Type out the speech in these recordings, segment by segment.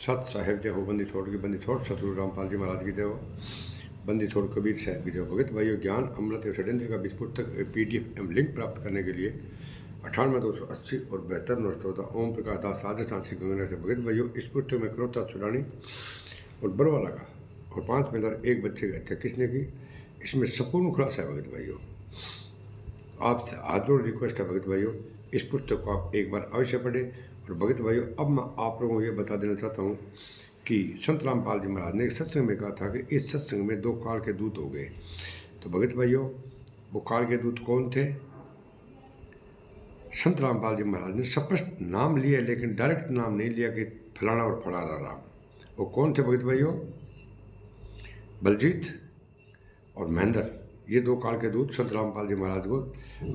सत साहेब जय हो, बंदी छोड़ की बंदी छोड़ सतगुरु रामपाल जी महाराज की जय हो, बंदी छोड़ कबीर साहब की जय हो। भगत भाइयों, ज्ञान अमृत एवं षड्यंत्र का बीज पुस्तक PDF एवं लिंक प्राप्त करने के लिए 98 280 और 72 914 ओम प्रकाश दास राजस्थान श्री गंगानगर से। भगत भाइयों, इस पुस्तक में क्रोता सुरानी और बरवाला का और 5 महिला और 1 बच्चे का हत्या किसने की, इसमें संपूर्ण खुलासा है। भगत भाइयों, आपसे हाथ जोड़ रिक्वेस्ट है भगत भाइयों, इस पुस्तक को आप एक बार अवश्य पढ़ें। और भगत भाइयों, अब मैं आप लोगों को ये बता देना चाहता हूँ कि संत रामपाल जी महाराज ने एक सत्संग में कहा था कि इस सत्संग में 2 काल के दूत हो गए। तो भगत भाइयों, वो काल के दूत कौन थे? संत रामपाल जी महाराज ने स्पष्ट नाम लिया, लेकिन डायरेक्ट नाम नहीं लिया कि फलाना और फलाना राम। वो कौन थे भगत भाइयों? बलजीत और महेंद्र, ये 2 काल के दूत संत रामपाल जी महाराज को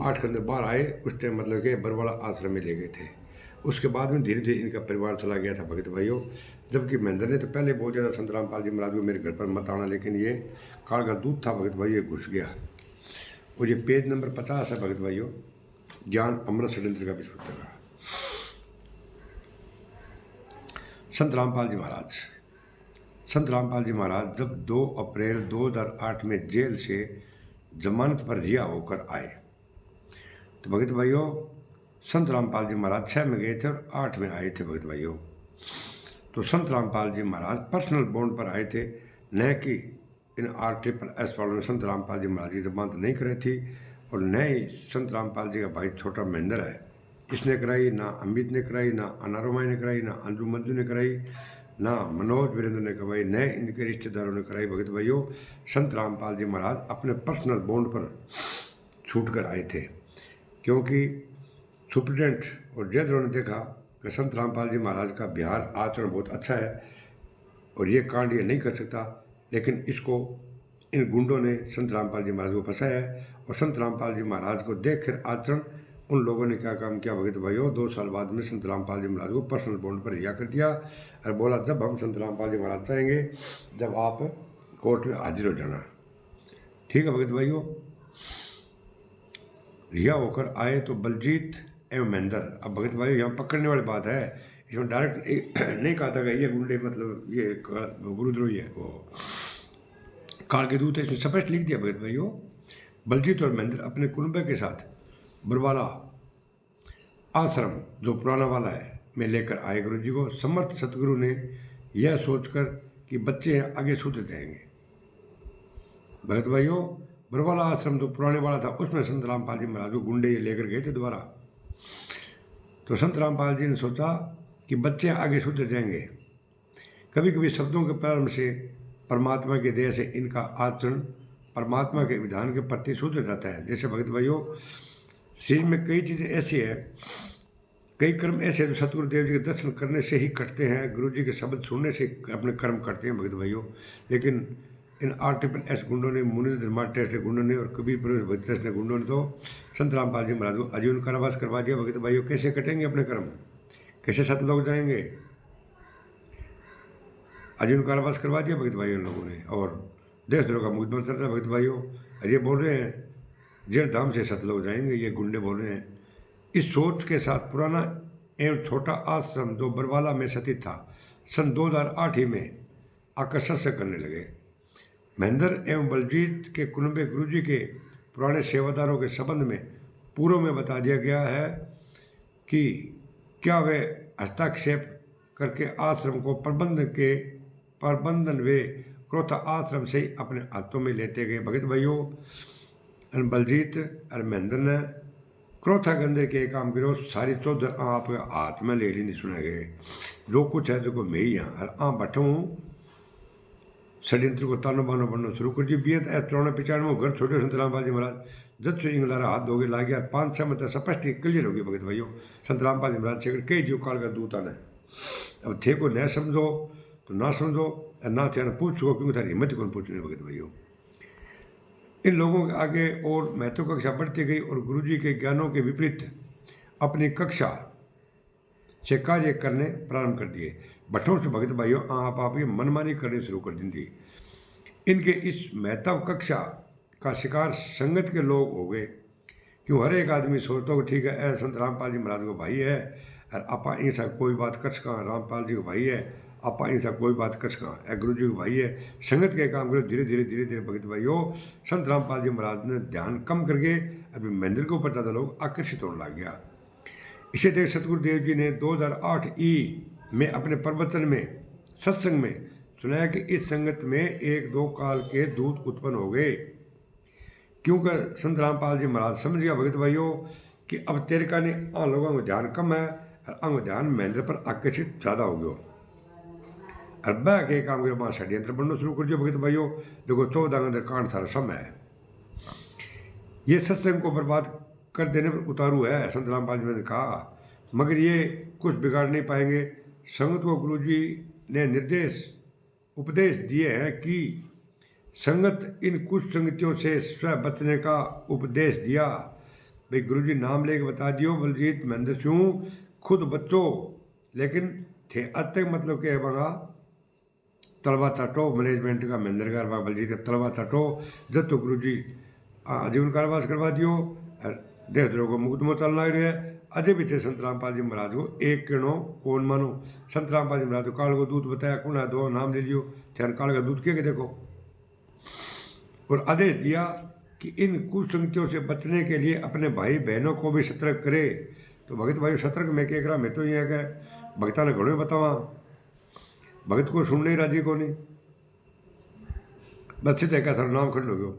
8 के अंदर बाहर आए। उस टाइम मतलब के बरवाला आश्रम में ले गए थे। उसके बाद में धीरे धीरे इनका परिवार चला गया था भगत भाइयों। जबकि महेंद्र ने तो पहले बहुत ज़्यादा संत रामपाल जी महाराज को मेरे घर पर मत आना, लेकिन ये काल का दूत था भगत भाई, ये घुस गया। और ये पेज नंबर 50 है भगत भाइयों, ज्ञान अमृत षड्यंत्र का विश्व का। संत रामपाल जी महाराज, संत रामपाल जी महाराज जब 2 अप्रैल 2008 में जेल से जमानत पर रिहा होकर आए, तो भगत भाइयों संत रामपाल जी महाराज 6 में गए थे और 8 में आए थे भगत भाइयों। तो संत रामपाल जी महाराज पर्सनल बॉन्ड पर आए थे, न कि इन RSS वालों ने संत रामपाल जी महाराज की जमानत नहीं कराई थी। और न ही संत रामपाल जी का भाई छोटा महेंद्र है, इसने कराई, ना अमित ने कराई, ना अनारोमाई ने कराई, ना अंजू मंजू ने कराई, ना मनोज वीरेंद्र ने कराई, न इनके रिश्तेदारों ने कराई। भगत भाइयों, संत रामपाल जी महाराज अपने पर्सनल बॉन्ड पर छूट कर आए थे, क्योंकि सुप्रिटेंडेंट और जजों ने देखा कि संत रामपाल जी महाराज का व्यवहार आचरण बहुत अच्छा है और ये कांड ये नहीं कर सकता, लेकिन इसको इन गुंडों ने संत रामपाल जी महाराज को फंसाया है। और संत रामपाल जी महाराज को देख कर आचरण उन लोगों ने क्या काम किया भगत भाइयों, 2 साल बाद में संत रामपाल जी महाराज को पर्सनल बॉन्ड पर रिहा कर दिया और बोला जब हम संत रामपाल जी महाराज चाहेंगे जब आप कोर्ट में हाजिर हो जाना। ठीक है भगत भाइयों, रिहा होकर आए तो बलजीत एवं महेंद्र। अब भगत भाई यहाँ पकड़ने वाली बात है, इसमें डायरेक्ट नहीं कहा था कि ये गुंडे मतलब ये गुरुद्रोही है, वो काल के दूत है, इसने स्पष्ट लिख दिया भगत भाइयों। बलजीत और महेंद्र अपने कुनबे के साथ बरवाला आश्रम जो पुराना वाला है में लेकर आए गुरु जी को। समर्थ सतगुरु ने यह सोचकर कि बच्चे आगे सुधर जाएंगे। भगत भाइयों, बरवाला आश्रम जो पुराने वाला था उसमें संत रामपाल जी महाराज को गुंडे ये लेकर गए थे दोबारा। तो संत रामपाल जी ने सोचा कि बच्चे आगे सुधर जाएंगे। कभी कभी शब्दों के प्रारंभ से परमात्मा के दया से इनका आचरण परमात्मा के विधान के प्रति सुधर जाता है। जैसे भगत भाइयों, शरीर में कई चीज़ें ऐसी है, कई कर्म ऐसे हैं जो सतगुरु देव जी के दर्शन करने से ही कटते हैं, गुरु जी के शब्द सुनने से अपने कर्म करते हैं भगत भाइयों। लेकिन इन RSS गुंडों ने, मुनि टेस्ट गुंडों ने और कबीर भक्त ने गुंडों ने तो संत रामपाल जी महाराज को आजीवन कारावास करवा दिया। भगत भाइयों, कैसे कटेंगे अपने कर्म, कैसे सतलोक जाएंगे? आजीवन कारावास करवा दिया भगत भाइयों लोगों ने। और देशद्रोह का मुकदमा चल रहा है भगत भाइयों। और ये बोल रहे हैं जेल धाम से सतलोक जाएंगे, ये गुंडे बोल रहे हैं। इस सोच के साथ पुराना एवं छोटा आश्रम जो बरवाला में स्थित था सन 2008 ही में आकर सत्संग करने लगे। महेंद्र एवं बलजीत के कुनबे गुरुजी के पुराने सेवादारों के संबंध में पूर्व में बता दिया गया है कि क्या वे हस्तक्षेप करके आश्रम को प्रबंधन वे क्रोथा आश्रम से ही अपने हाथों में लेते गए। भगत भाइयों, बलजीत और महेंद्र ने क्रोथा के अंदर के काम करो, सारी तो आप हाथ में ले ली नहीं सुने गए। जो कुछ है जो मैं ही यहाँ और बैठा हूँ षड्यंत्र को तानो बानो बनना शुरू कर दी। बियत 94 घर छोटे संत रामपाल जी महाराज जब से इंगलारा हाथ धोगे ला गया 5-6 में तो स्पष्ट क्लियर होगी भगत भाइयों। संत रामपाल जी महाराज से कई दियो काल का दूत आना। अब थे को न समझो तो ना समझो और ना थे ना पूछ सको, क्योंकि तारी हिम्मत कौन पूछने भगत भाइयों। इन लोगों के आगे और महत्व कक्षा बढ़ती गई और गुरु जी के ज्ञानों के विपरीत अपनी कक्षा से कार्य करने प्रारंभ कर दिए। भट्टों से भगत भाइयों आप ये मनमानी करनी शुरू कर दी। इनके इस महत्व कक्षा का शिकार संगत के लोग हो गए, क्यों हर एक आदमी सोचता हो ठीक है संत रामपाल जी महाराज को भाई है और आपा ऐसा कोई बात कर सका, रामपाल जी को भाई है आप ऐसा कोई बात कस कहाँ है। गुरु जी भाई है संगत के काम करो, धीरे धीरे भगत भाइयों संत रामपाल जी महाराज ने ध्यान कम करके अभी महेंद्र को पता था, लोग आकर्षित होने लग गया। इसे देख सतगुरुदेव जी ने 2008 में अपने प्रवचन में सत्संग में सुनाया कि इस संगत में 1-2 काल के दूत उत्पन्न हो गए, क्योंकि संत रामपाल जी महाराज समझ गया भगत भाइयों कि अब तेरे का ने लोगों को ध्यान कम है और अंग ध्यान महेंद्र पर आकर्षित ज़्यादा हो गया। और बह के काम करे वहाँ षड्यंत्र बनना शुरू कर दिया भगत भाइयों। देखो 14 अंदर कांड सारा समय है। ये सत्संग को बर्बाद कर देने पर उतारू है, संत रामपाल जी ने कहा, मगर ये कुछ बिगाड़ नहीं पाएंगे। संगत को गुरु जी ने उपदेश दिए हैं कि संगत इन कुछ संगतियों से स्व बचने का उपदेश दिया। भाई गुरु जी नाम लेके बता दियो, बलजीत महेंद्र सिंह खुद बच्चों, लेकिन थे अतक मतलब के बंगा तलवा चाटो मैनेजमेंट का महेंद्र का बलजीत तलवा चाटो, जब तो गुरु जी जीवन कारावास करवा दियो, देशद्रोह को मुकदमा चलना ही रहे। अजय भी थे संत रामपाल जी महाराज को एक किरणों कौन मानो। संत रामपाल जी महाराज को काल को दूध बताया, कौन है, 2 नाम ले लियो, ध्यान काल का दूध के देखो, और आदेश दिया कि इन कुसंगतियों से बचने के लिए अपने भाई बहनों को भी सतर्क करे। तो भगत भाई सतर्क मैं कह रहा, मैं तो ये कह भगता ने घड़ों बतावा, भगत को सुनने राजी को नहीं, बच्चे देखा सर नाम खड़ लो।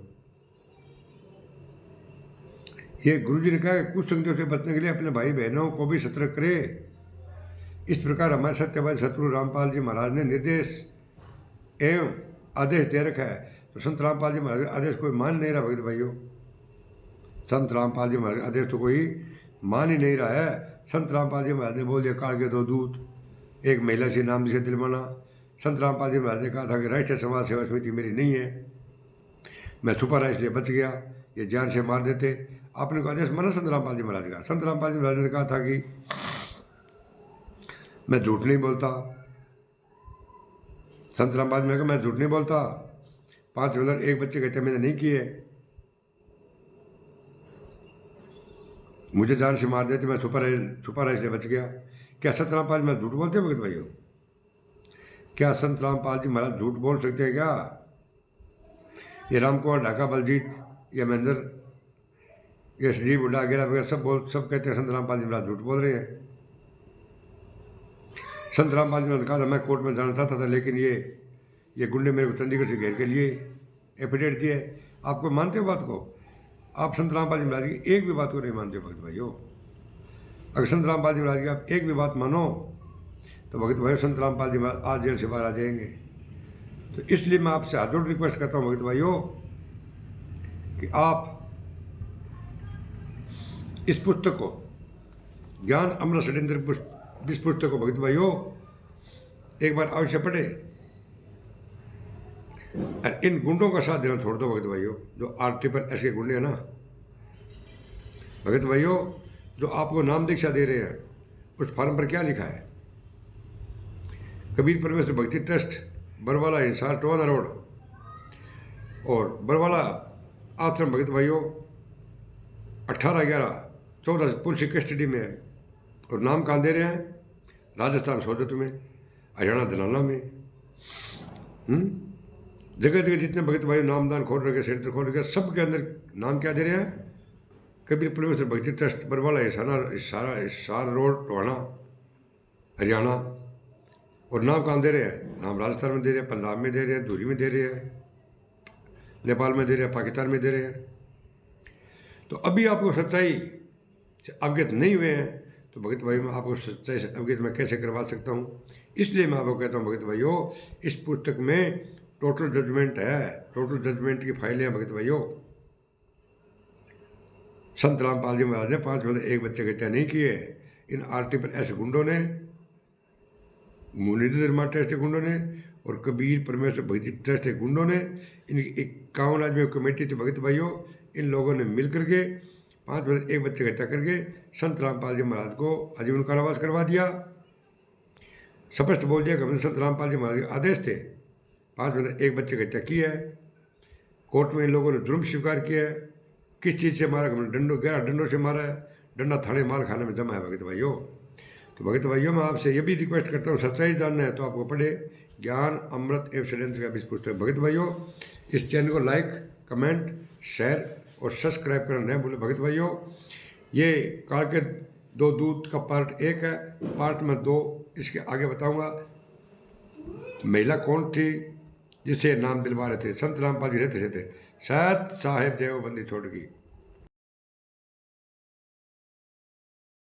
ये गुरु जी ने कहा कि कुछ संगतियों से बचने के लिए अपने भाई बहनों को भी सतर्क करे। इस प्रकार हमारे सत्यवादी सतगुरु रामपाल जी महाराज ने निर्देश एवं आदेश दे रखा है। तो संत रामपाल जी महाराज आदेश कोई मान नहीं रहा भगत भाइयों, संत रामपाल जी महाराज आदेश तो कोई मान ही नहीं रहा है। संत रामपाल जी महाराज ने बोल दिया काल के 2 दूत, एक महिला से नाम जिसे दिलवाना। संत रामपाल जी महाराज ने कहा था कि राष्ट्रीय समाज सेवा समिति मेरी नहीं है, मैं छुपा रहा इसलिए बच गया, ये जान से मार देते। आपने को आदेश माना संत रामपाल जी महाराज का। संत रामपाल जी महाराज ने कहा था कि मैं झूठ नहीं बोलता। संत रामपाल जी ने कहा मैं झूठ नहीं बोलता, 5 व्हीलर एक बच्चे कहते मैंने नहीं किए, मुझे जान से मार देते, मैं छुपा रहा इसलिए बच गया। क्या संत रामपाल जी महाराज झूठ बोलते हैं भगत भाइयों? क्या संत रामपाल जी महाराज झूठ बोल सकते हैं क्या? ये राम कुमार ढाका, बलजीत, ये महेंद्र, ये संजीव बुढ़ा वगैरह वगैरह सब कहते हैं संत रामपाल जी महाराज झूठ बोल रहे हैं। संत रामपाल जी ने कहा था मैं कोर्ट में जाना चाहता था, लेकिन ये गुंडे मेरे को चंडीगढ़ से घेर के लिए एफिडेविट दिए। आपको मानते हो बात को? आप संत रामपाल जी महाराज की एक भी बात को नहीं मानते हो भगत भाइयों। अगर संत रामपाल जी महाराज की आप एक भी बात मानो तो भगत भाइयों संत रामपाल जी महाराज आज जेल से बाहर आ जाएंगे। तो इसलिए मैं आपसे हाथ जोड़ रिक्वेस्ट करता हूँ भगत भाइयों कि आप इस पुस्तक को, ज्ञान अमृत षड्यंत्र इस पुस्तक को भगत भाइयों एक बार अवश्य पढ़े और इन गुंडों का साथ देना छोड़ दो भगत भाइयों। जो RSS के गुंडे हैं ना भगत भाइयों, जो आपको नाम दीक्षा दे रहे हैं, उस फॉर्म पर क्या लिखा है? कबीर परमेश्वर भक्ति ट्रस्ट, बरवाला हिसार, टोवाना रोड और बरवाला आश्रम भगत भाइयों 18/11/14 पुलिस कस्टडी में है। और नाम कहाँ दे रहे हैं? राजस्थान सोजत में, हरियाणा दलाना में, जगह जगह जितने भगत भाई नामदान खोल रखे, सेंटर खोल रखे, सब के अंदर नाम क्या दे रहे हैं? कबीर परमेश्वर भक्ति ट्रस्ट, बरवाला हिसार रोड, टोहाना, हरियाणा। और नाम कहाँ दे रहे हैं? नाम राजस्थान में दे रहे हैं, पंजाब में दे रहे हैं, धुरी में दे रहे हैं, नेपाल में दे रहे हैं, पाकिस्तान में दे रहे हैं। तो अभी आपको सच्चाई से अवगत नहीं हुए हैं तो भगत भाई मैं आपको सच्चाई से अवगत मैं कैसे करवा सकता हूँ? इसलिए मैं आपको कहता हूँ भगत भाइयों, इस पुस्तक में टोटल जजमेंट है, टोटल जजमेंट की फाइलें हैं भगत भाइयों। संत रामपाल जी महाराज ने 5 में एक बच्चे की हत्या नहीं किए। इन RSS गुंडों ने, मुनिधर्मा ट्रस्ट के गुंडों ने और कबीर परमेश्वर भक्ति ट्रस्ट के गुंडों ने, इनकी 51 आदमी कमेटी थी भगत भाइयों, इन लोगों ने मिल करके 5 में एक बच्चे की हत्या करके संत रामपाल जी महाराज को आजीवन कारावास करवा दिया। स्पष्ट बोल दिया कि हमने संत रामपाल जी महाराज के आदेश थे, 5 में एक बच्चे की हत्या की है। कोर्ट में इन लोगों ने जुर्म स्वीकार किया है। किस चीज़ से मारा? हमने 11 डंडों से मारा है, डंडा थाने माल खाने में जमा है भगत भाइयों। तो भगत भाइयों, मैं आपसे ये भी रिक्वेस्ट करता हूँ, सच्चाई जानना है तो आपको पढ़े ज्ञान अमृत एवं षड्यंत्र का बीज पुस्तक। भगत भाइयों, इस चैनल को लाइक, कमेंट, शेयर और सब्सक्राइब करना न भूलें। भगत भाइयों, ये काल के दो दूत का पार्ट 1 है, पार्ट में 2 इसके आगे बताऊंगा। महिला कौन थी जिसे नाम दिलवा रहे थे? संत रामपाल जी रहते थे, शायद साहेब देवबंदी छोड़ की।